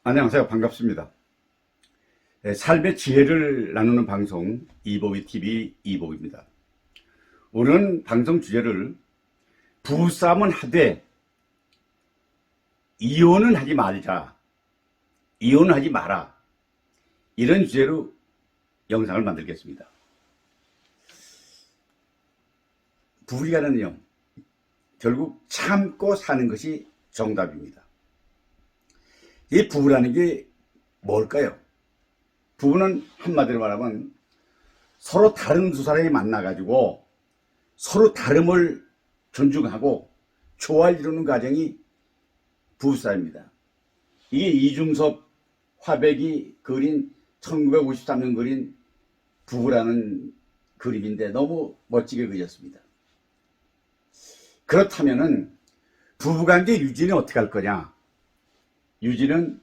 안녕하세요. 반갑습니다. 삶의 지혜를 나누는 방송 이보이TV 이보입니다. 오늘은 방송 주제를 부부싸움은 하되 이혼은 하지 말자, 이혼은 하지 마라, 이런 주제로 영상을 만들겠습니다. 부부간은요 결국 참고 사는 것이 정답입니다. 이 부부라는 게 뭘까요? 부부는 한마디로 말하면 서로 다른 두 사람이 만나가지고 서로 다름을 존중하고 조화를 이루는 과정이 부부싸움입니다. 이게 이중섭 화백이 그린 1953년 그린 부부라는 그림인데 너무 멋지게 그렸습니다. 그렇다면은 부부관계 유지는 어떻게 할 거냐? 유지는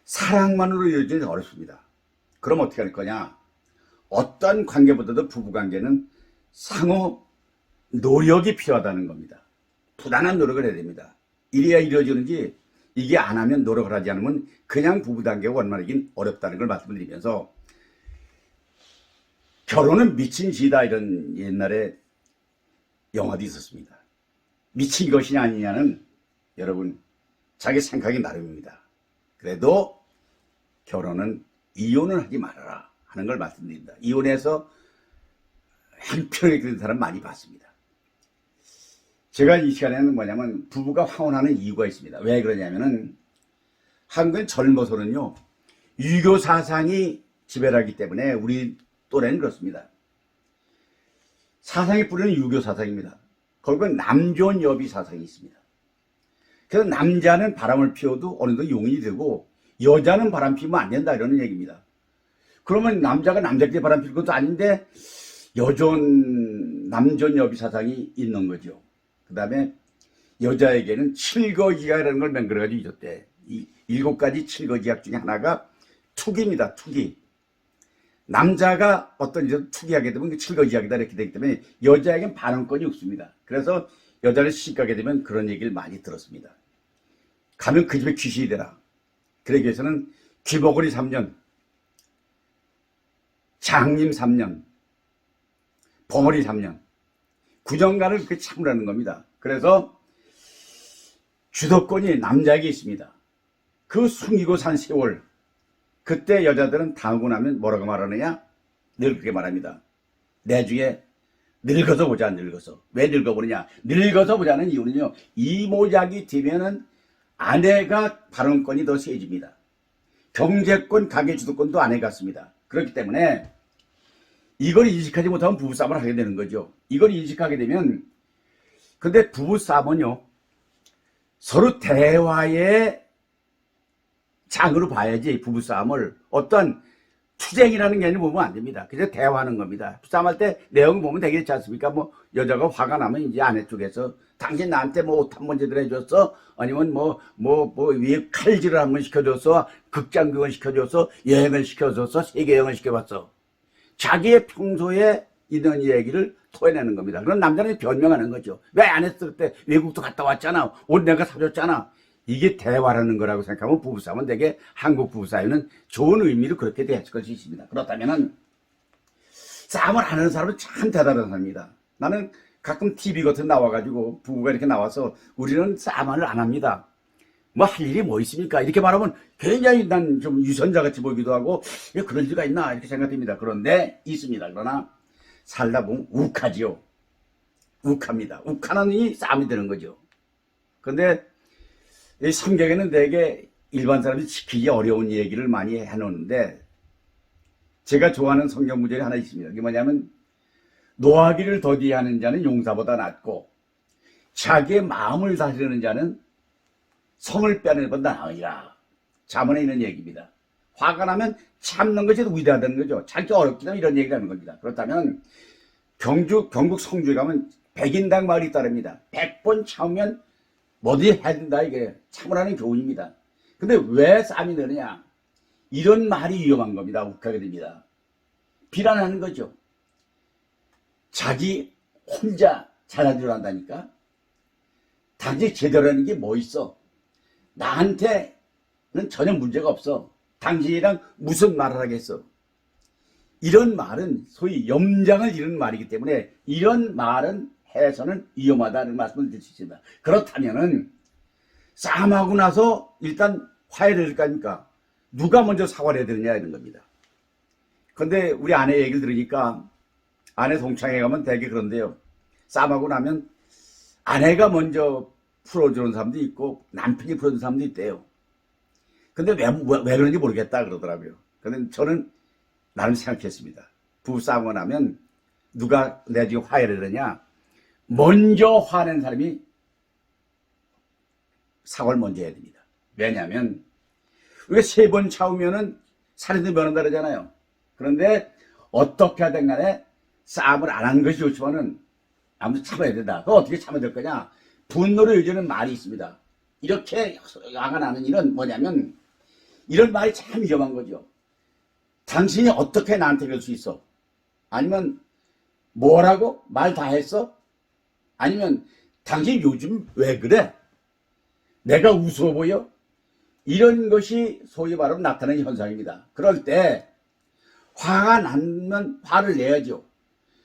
사랑만으로 이루어지는 어렵습니다. 그럼 어떻게 할 거냐? 어떤 관계보다도 부부관계는 상호 노력이 필요하다는 겁니다. 부단한 노력을 해야 됩니다. 이래야 이루어지는지, 이게 안 하면, 노력을 하지 않으면 그냥 부부관계가 원만하긴 어렵다는 걸 말씀드리면서, 결혼은 미친 짓이다, 이런 옛날에 영화도 있었습니다. 미친 것이냐 아니냐는 여러분 자기 생각이 나름입니다. 그래도 결혼은 이혼을 하지 말아라 하는 걸 말씀드립니다. 이혼해서 한편에 그런 사람 많이 봤습니다. 제가 이 시간에는 뭐냐면 부부가 화원하는 이유가 있습니다. 왜 그러냐면은 한국은 젊어서는요 유교 사상이 지배하기 때문에, 우리 또래는 그렇습니다. 사상의 뿌리는 유교 사상입니다. 거기는 남존 여비 사상이 있습니다. 그래서 남자는 바람을 피워도 어느 정도 용인이 되고 여자는 바람 피우면 안 된다, 이러는 얘기입니다. 그러면 남자가 남자끼리 바람 피울 것도 아닌데 남존 여비 사상이 있는 거죠. 그 다음에 여자에게는 칠거지약이라는 걸 만들어가지고 있었대. 이 7가지 칠거지약 중에 하나가 투기입니다. 투기. 남자가 어떤 일을 투기하게 되면 그 칠거지약이다 이렇게 되기 때문에 여자에겐 발언권이 없습니다. 그래서 여자를 시집가게 되면 그런 얘기를 많이 들었습니다. 가면 그 집에 귀신이 되라. 그러기 위해서는 귀머거리 3년, 장님 3년, 벙어리 3년, 9년간을 그렇게 참으라는 겁니다. 그래서 주도권이 남자에게 있습니다. 그 숨기고 산 세월, 그때 여자들은 당하고 나면 뭐라고 말하느냐? 늘 그렇게 말합니다. 내중에 늙어서 보자, 늙어서. 왜 늙어보느냐? 늙어서 보자는 이유는요, 이모작이 되면은 아내가 발언권이 더 세집니다. 경제권, 가계 주도권도 아내가 갖습니다. 그렇기 때문에 이걸 인식하지 못하면 부부싸움을 하게 되는 거죠. 이걸 인식하게 되면, 근데 부부싸움은요, 서로 대화의 장으로 봐야지, 부부싸움을. 어떤 투쟁이라는 게 아니라 보면 안 됩니다. 그래서 대화하는 겁니다. 싸움할 때 내용 보면 되겠지 않습니까? 뭐 여자가 화가 나면 이제 아내 쪽에서 당신 나한테 뭐 옷 한 번 제대로 해줬어? 아니면 위에 칼질을 한 번 시켜줬어? 극장 교원 시켜줬어? 여행을 시켜줬어? 세계 여행을 시켜봤어? 자기의 평소에 있는 얘기를 토해내는 겁니다. 그럼 남자는 변명하는 거죠. 왜 안 했어? 그때 외국도 갔다 왔잖아. 옷 내가 사줬잖아. 이게 대화라는 거라고 생각하면 부부싸움은 되게, 한국 부부싸움은 좋은 의미로 그렇게 대할 것이 있습니다. 그렇다면은 싸움을 안 하는 사람은 참 대단한 사람입니다. 나는 가끔 TV 같은 데 나와가지고 부부가 이렇게 나와서 우리는 싸움을 안 합니다. 뭐 할 일이 뭐 있습니까? 이렇게 말하면 굉장히 난 좀 유선자같이 보이기도 하고, 그럴 리가 있나 이렇게 생각됩니다. 그런데 있습니다. 그러나 살다 보면 욱하지요. 욱합니다. 욱하는 싸움이 되는 거죠. 그런데 이 성경에는 되게 일반 사람이 지키기 어려운 얘기를 많이 해놓는데, 제가 좋아하는 성경 구절이 하나 있습니다. 그게 뭐냐면, 노하기를 더디하는 자는 용사보다 낫고 자기의 마음을 다스리는 자는 성을 빼앗는 것보다 나으리라. 잠언에 있는 얘기입니다. 화가 나면 참는 것이 더 위대하다는 거죠. 자기 어렵기 때문에 이런 얘기를 하는 겁니다. 그렇다면 경북 성주에 가면 백인당 마을이 따릅니다. 100번 참으면 뭐든지 해야 된다, 이게 참으라는 교훈입니다. 근데 왜 싸움이 되느냐? 이런 말이 위험한 겁니다. 욱하게 됩니다. 비난하는 거죠. 자기 혼자 잘하지를 한다니까? 당신 제대로 하는 게 뭐 있어? 나한테 전혀 문제가 없어. 당신이랑 무슨 말을 하겠어. 이런 말은 소위 염장을 이루는 말이기 때문에 이런 말은 해서는 위험하다는 말씀을 드릴 수 있습니다. 그렇다면은 싸움하고 나서 일단 화해를 해야 될 거 아닙니까? 누가 먼저 사과를 해야 되느냐 이런 겁니다. 근데 우리 아내 얘기를 들으니까 아내 동창회 가면 되게 그런데요. 싸움하고 나면 아내가 먼저 풀어주는 사람도 있고 남편이 풀어주는 사람도 있대요. 근데 왜 그런지 모르겠다 그러더라고요. 근데 저는 나름 생각했습니다. 부부싸움을 나면 누가 내중에 화해를 하느냐, 먼저 화낸 사람이 사과를 먼저 해야 됩니다. 왜냐하면 우리가 3번 차우면은 살인도 면한다 그러잖아요. 그런데 어떻게 하든 간에 싸움을 안 한 것이 좋지만은 아무튼 참아야 된다. 그거 어떻게 참아야 될 거냐? 분노를 요지는 말이 있습니다. 이렇게 화가 나는 일은 뭐냐면 이런 말이 참 위험한 거죠. 당신이 어떻게 나한테 그럴 수 있어? 아니면 뭐라고? 말 다 했어? 아니면 당신 요즘 왜 그래? 내가 우스워 보여? 이런 것이 소위 말하면 나타나는 현상입니다. 그럴 때 화가 나면 화를 내야죠.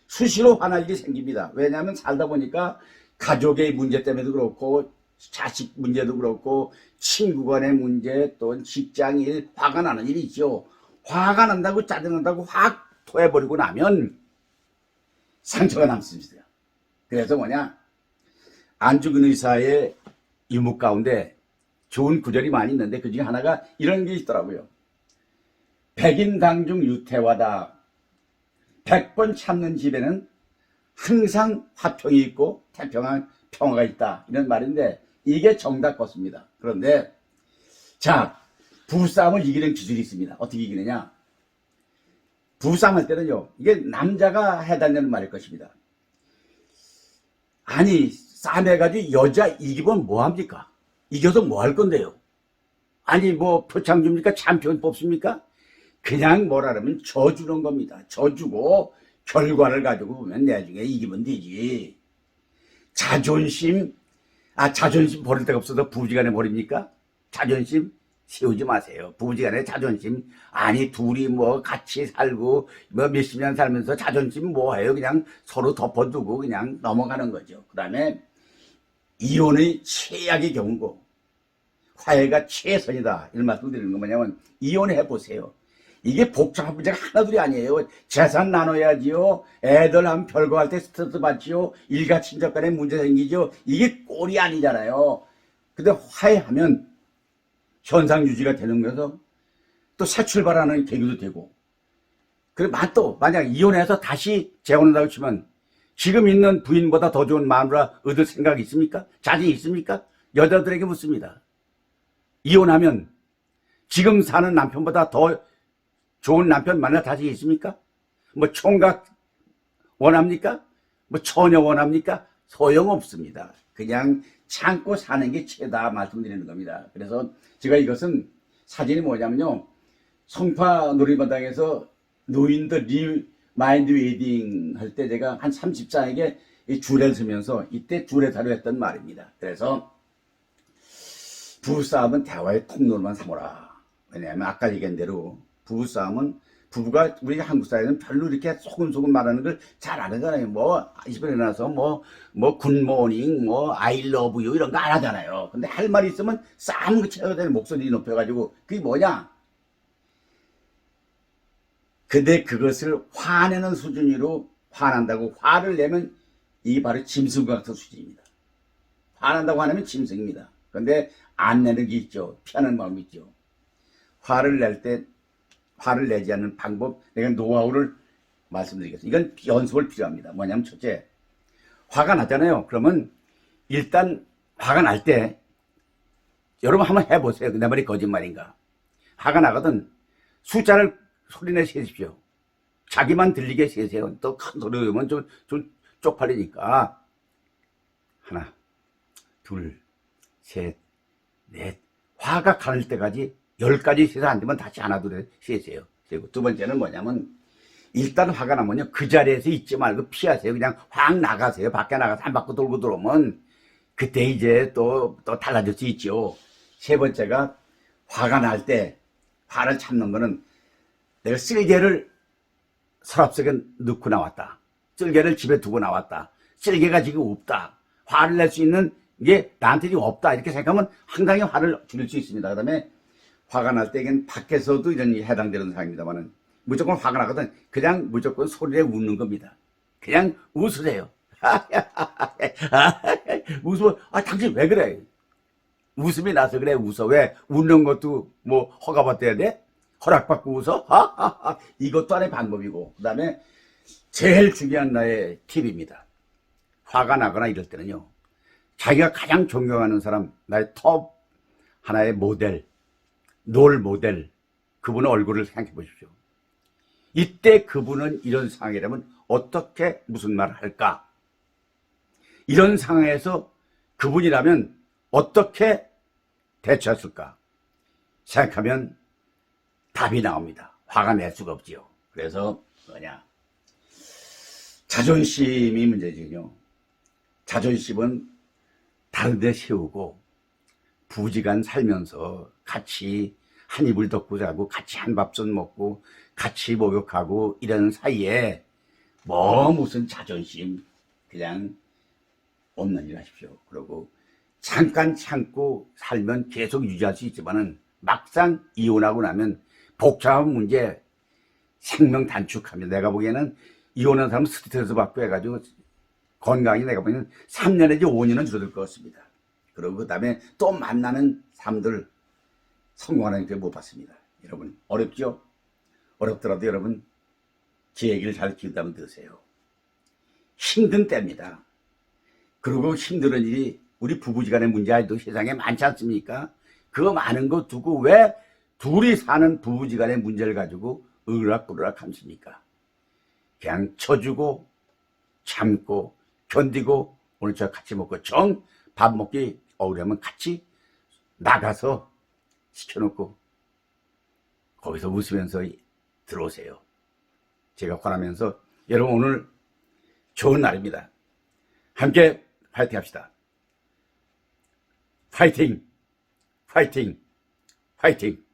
수시로 화날 일이 생깁니다. 왜냐하면 살다 보니까 가족의 문제 때문에도 그렇고 자식 문제도 그렇고 친구 간의 문제 또 직장일 화가 나는 일이 있죠. 화가 난다고 짜증난다고 확 토해버리고 나면 상처가 남습니다. 그래서 뭐냐, 안중근 의사의 유목 가운데 좋은 구절이 많이 있는데 그 중에 하나가 이런 게 있더라고요. 백인당중 유태화다. 100번 참는 집에는 항상 화평이 있고 태평한 평화가 있다. 이런 말인데 이게 정답 같습니다. 그런데 자, 부부싸움을 이기는 기술이 있습니다. 어떻게 이기느냐? 부부싸움 할 때는요, 이게 남자가 해달라는 말일 것입니다. 아니, 싸움해가지고 여자 이기면 뭐합니까? 이겨서 뭐 할 건데요? 아니, 뭐 표창 줍니까? 챔피언 뽑습니까? 그냥 뭐라 그러면 져주는 겁니다. 져주고 결과를 가지고 보면 나중에 이기면 되지. 자존심 버릴 데가 없어서 부부지간에 버립니까? 자존심 세우지 마세요. 부부지간에 자존심, 아니 둘이 뭐 같이 살고 뭐 몇십 년 살면서 자존심 뭐해요? 그냥 서로 덮어두고 그냥 넘어가는 거죠. 그 다음에 이혼의 최악의 경우고 화해가 최선이다 이런 말씀 드리는 거 뭐냐면 이혼해보세요. 이게 복잡한 문제가 하나둘이 아니에요. 재산 나눠야지요. 애들 하면 별거 할 때 스트레스 받지요. 일가 친척 간에 문제 생기죠. 이게 꼴이 아니잖아요. 근데 화해하면 현상 유지가 되는 거여서 또 새 출발하는 계기도 되고. 그리고 또 만약 이혼해서 다시 재혼한다고 치면 지금 있는 부인보다 더 좋은 마누라 얻을 생각이 있습니까? 자신이 있습니까? 여자들에게 묻습니다. 이혼하면 지금 사는 남편보다 더 좋은 남편 만날 자신이 있습니까? 뭐 총각 원합니까? 뭐 처녀 원합니까? 소용없습니다. 그냥 참고 사는 게 최다 말씀드리는 겁니다. 그래서 제가 이것은 사진이 뭐냐면요, 송파 놀이마당에서 노인들 리마인드 웨딩 할 때 제가 한 30장에게 줄을 서면서 이때 주례사로 했던 말입니다. 그래서 부부싸움은 대화의 통로로만 삼어라. 왜냐하면 아까 얘기한 대로 부부싸움은 부부가 우리 한국 사회는 별로 이렇게 소근소근 말하는 걸 잘 안 하잖아요. 뭐 집에 일어나서 뭐 굿모닝 뭐 I love you 이런 거 안 하잖아요. 근데 할 말이 있으면 싸움 쳐야 되는 목소리 높여가지고 그게 뭐냐? 근데 그것을 화내는 수준으로 화난다고 화를 내면 이게 바로 짐승과 같은 수준입니다. 화난다고 화내면 짐승입니다. 근데 안 내는 게 있죠. 피하는 마음이 있죠. 화를 내지 않는 방법, 내가 노하우를 말씀드리겠습니다. 이건 연습을 필요합니다. 뭐냐면 첫째, 화가 나잖아요. 그러면 일단 화가 날 때 여러분 한번 해보세요. 내 말이 거짓말인가? 화가 나거든 숫자를 소리내 세십시오. 자기만 들리게 세세요. 또 큰 소리 오면 좀 쪽팔리니까. 하나, 둘, 셋, 넷. 화가 가를 때까지 10가지 세서 안 되면 다시 하나 둘 세세요. 그리고 두 번째는 뭐냐면 일단 화가 나면요, 그 자리에서 있지 말고 피하세요. 그냥 확 나가세요. 밖에 나가서 한 바퀴 돌고 들어오면 그때 이제 또 달라질 수 있죠. 세 번째가 화가 날 때 화를 참는 거는 내가 쓸개를 서랍 속에 넣고 나왔다. 쓸개를 집에 두고 나왔다. 쓸개가 지금 없다. 화를 낼 수 있는 게 나한테 지금 없다. 이렇게 생각하면 상당히 화를 줄일 수 있습니다. 그 다음에 화가 날 때 이건 밖에서도 이런 해당되는 상황입니다만은 무조건 화가 나거든. 그냥 무조건 소리에 웃는 겁니다. 그냥 웃으세요. 웃으면, 당신 왜 그래? 웃음이 나서 그래, 웃어. 왜? 웃는 것도 뭐 허가받아야 돼? 허락받고 웃어? 이것도 하나의 방법이고. 그 다음에 제일 중요한 나의 팁입니다. 화가 나거나 이럴 때는요. 자기가 가장 존경하는 사람, 나의 톱 하나의 모델, 롤 모델, 그분의 얼굴을 생각해 보십시오. 이때 그분은 이런 상황이라면 어떻게 무슨 말을 할까? 이런 상황에서 그분이라면 어떻게 대처했을까? 생각하면 답이 나옵니다. 화가 낼 수가 없지요. 그래서 뭐냐? 자존심이 문제지요. 자존심은 다른 데 세우고 부지간 살면서 같이 한 이불 덮고 자고 같이 한 밥솥 먹고 같이 목욕하고 이런 사이에 뭐 무슨 자존심 그냥 없는 일 하십시오. 그리고 잠깐 참고 살면 계속 유지할 수 있지만은 막상 이혼하고 나면 복잡한 문제 생명 단축합니다. 내가 보기에는 이혼한 사람은 스트레스 받고 해가지고 건강이 내가 보기에는 3년 내지 5년은 줄어들 것 같습니다. 그리고 그 다음에 또 만나는 사람들 성공하는 게 못 봤습니다. 여러분 어렵죠? 어렵더라도 여러분 제 얘기를 잘 기다면 들으세요. 힘든 때입니다. 그리고 힘든 일이 우리 부부지간의 문제 아직도 세상에 많지 않습니까? 그거 많은 거 두고 왜 둘이 사는 부부지간의 문제를 가지고 으락부락 함습니까? 그냥 쳐주고 참고 견디고 오늘 저 같이 먹고 정 밥 먹기 어우려면 같이 나가서 시켜놓고 거기서 웃으면서 들어오세요. 제가 권하면서 여러분 오늘 좋은 날입니다. 함께 파이팅 합시다. 파이팅! 파이팅! 파이팅!